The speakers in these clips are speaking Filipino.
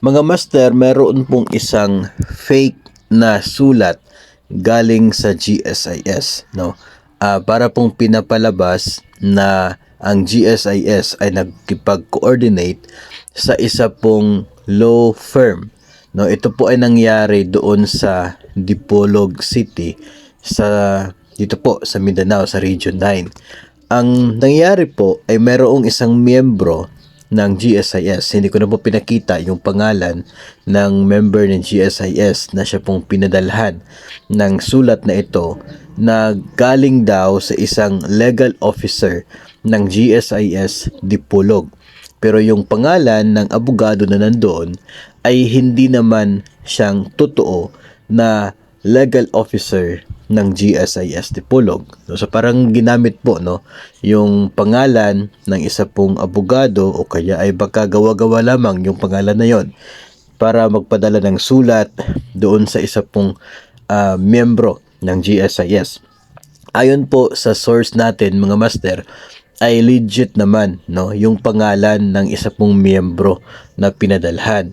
Mga master, meron pong isang fake na sulat galing sa GSIS, no? Para pong pinapalabas na ang GSIS ay nagkipag-coordinate sa isa pong law firm. No, ito po ay nangyari doon sa Dipolog City dito po sa Mindanao sa Region 9. Ang nangyari po ay merong isang miyembro ng GSIS. Hindi ko na po pinakita yung pangalan ng member ng GSIS na siya pong pinadalhan ng sulat na ito na galing daw sa isang legal officer ng GSIS Dipolog. Pero yung pangalan ng abogado na nandoon ay hindi naman siyang totoo na legal officer ng GSIS Dipolog. So parang ginamit po yung pangalan ng isa pong abogado o kaya ay baka gawa-gawa lamang yung pangalan na yon para magpadala ng sulat doon sa isa pong miyembro ng GSIS. Ayon po sa source natin mga master, ay legit naman yung pangalan ng isa pong miyembro na pinadalhan.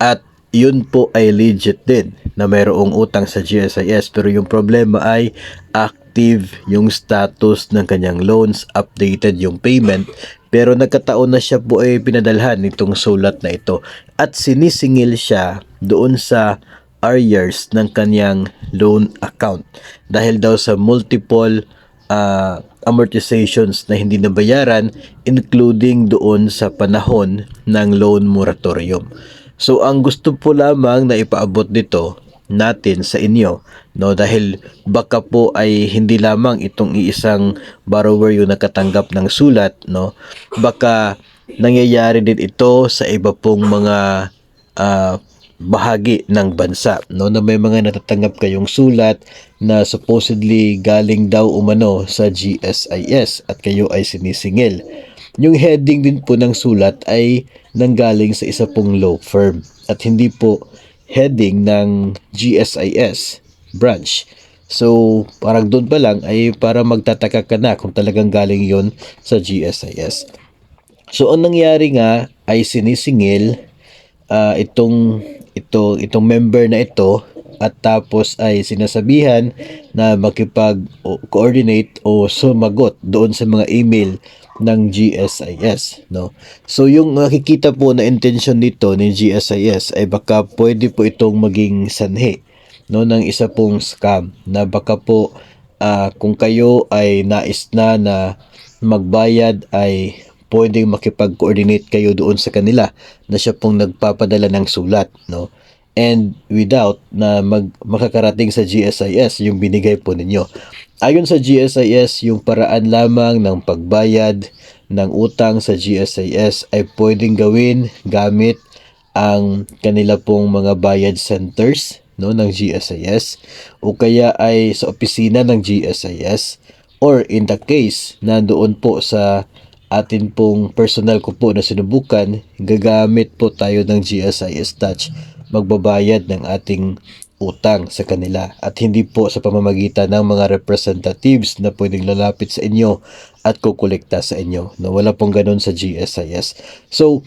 At yun po ay legit din na mayroong utang sa GSIS, pero yung problema ay active yung status ng kanyang loans, updated yung payment, pero nagkataon na siya po ay pinadalhan nitong sulat na ito at sinisingil siya doon sa arrears ng kanyang loan account dahil daw sa multiple amortizations na hindi nabayaran, including doon sa panahon ng loan moratorium. So ang gusto po lamang na ipaabot dito natin sa inyo, dahil baka po ay hindi lamang itong iisang borrower yung nakatanggap ng sulat, baka nangyayari din ito sa iba pong mga bahagi ng bansa, na may mga natatanggap kayong sulat na supposedly galing daw umano sa GSIS at kayo ay sinisingil. Yung heading din po ng sulat ay nanggaling sa isa pong law firm at hindi po heading ng GSIS branch. So, parang doon pa lang ay para magtataka ka na kung talagang galing yon sa GSIS. So, ang nangyari nga ay sinisingil itong member na ito at tapos ay sinasabihan na makipag-coordinate o sumagot doon sa mga email ng GSIS, So yung nakikita po na intention dito ni GSIS ay baka pwede po itong maging sanhi ng isa pong scam na baka po kung kayo ay nais na magbayad ay pwedeng makipag-coordinate kayo doon sa kanila na siya pong nagpapadala ng sulat, and without na makakarating sa GSIS yung binigay po ninyo. Ayon sa GSIS, yung paraan lamang ng pagbayad ng utang sa GSIS ay pwedeng gawin gamit ang kanila pong mga bayad centers ng GSIS o kaya ay sa opisina ng GSIS, or in the case na doon po sa atin pong personal ko po na sinubukan, gagamit po tayo ng GSIS Touch, magbabayad ng ating utang sa kanila at hindi po sa pamamagitan ng mga representatives na pwedeng lalapit sa inyo at kukolekta sa inyo. Wala pong ganun sa GSIS. So,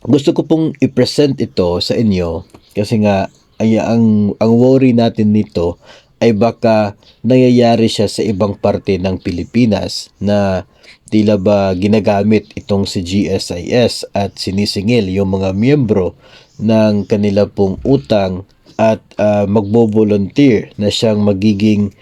gusto ko pong i-present ito sa inyo kasi nga ang worry natin nito ay baka nangyayari siya sa ibang parte ng Pilipinas na tila ba ginagamit itong si GSIS at sinisingil yung mga miyembro ng kanila pong utang at magbo-volunteer na siyang magiging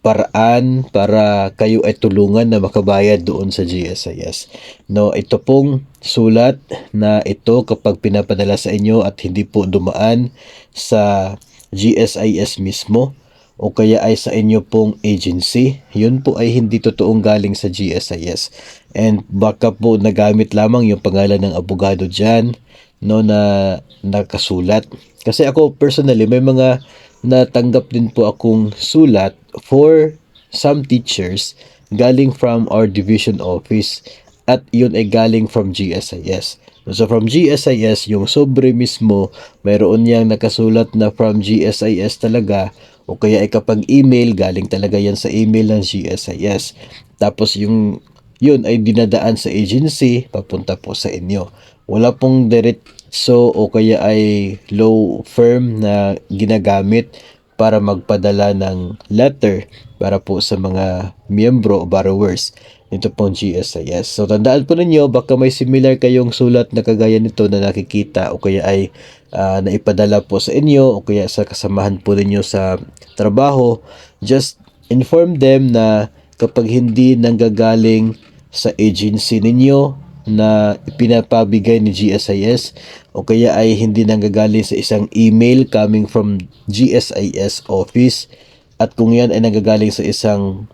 paraan para kayo ay tulungan na makabayad doon sa GSIS. Ito pong sulat na ito kapag pinapadala sa inyo at hindi po dumaan sa GSIS mismo o kaya ay sa inyo pong agency, yun po ay hindi totoong galing sa GSIS. And baka po nagamit lamang yung pangalan ng abogado dyan, na nakasulat. Kasi ako personally, may mga natanggap din po akong sulat for some teachers galing from our division office at yun ay galing from GSIS. So from GSIS, yung sobre mismo, mayroon niyang nakasulat na from GSIS talaga o kaya ay kapag email, galing talaga yan sa email ng GSIS. Tapos yun ay dinadaan sa agency, papunta po sa inyo. Wala pong So o kaya ay law firm na ginagamit para magpadala ng letter para po sa mga miyembro o borrowers nito pong GSIS. So tandaan po ninyo, baka may similar kayong sulat na kagaya nito na nakikita o kaya ay naipadala po sa inyo o kaya sa kasamahan po ninyo sa trabaho. Just inform them na kapag hindi nanggagaling sa agency ninyo na pinapabigay ni GSIS o kaya ay hindi nanggagaling sa isang email coming from GSIS office at kung yan ay nanggagaling sa isang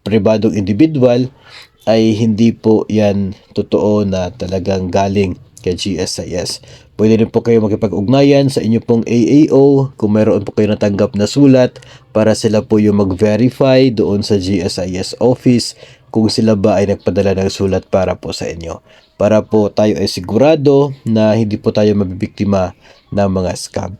pribadong individual ay hindi po yan totoo na talagang galing kay GSIS. Pwede rin po kayo makipag-ugnayan sa inyo pong AAO kung mayroon po kayo natanggap na sulat para sila po yung mag-verify doon sa GSIS office kung sila ba ay nagpadala ng sulat para po sa inyo. Para po tayo ay sigurado na hindi po tayo mabibiktima ng mga scam.